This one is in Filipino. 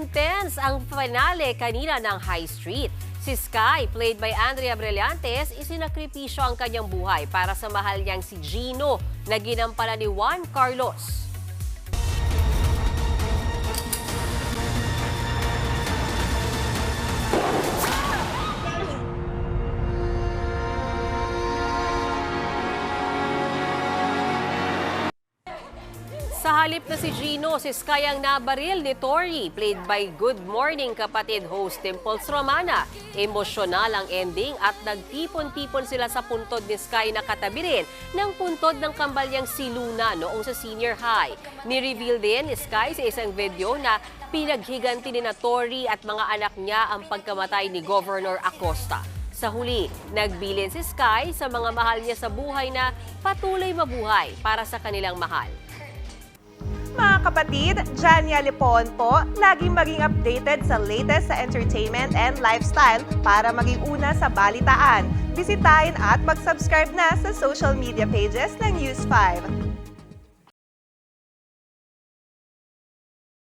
Intense ang finale kanina ng High Street. Si Sky, played by Andrea Brillantes, isinakripisyo ang kanyang buhay para sa mahal niyang si Gino na ginampanan ni Juan Carlos. Sa halip na si Gino, si Sky ang nabaril ni Tori, played by Good Morning kapatid host Dimples Romana. Emosyonal ang ending at nagtipon-tipon sila sa puntod ni Sky na katabi rin ng puntod ng kambalyang si Luna noong sa senior high. Ni-reveal din ni Sky sa isang video na pinaghiganti ni na Tori at mga anak niya ang pagkamatay ni Governor Acosta. Sa huli, nagbilin si Sky sa mga mahal niya sa buhay na patuloy mabuhay para sa kanilang mahal. Mga kapatid, Jania Lipon po, laging maging updated sa latest sa entertainment and lifestyle para maging una sa balitaan. Bisitahin at mag-subscribe na sa social media pages ng News 5.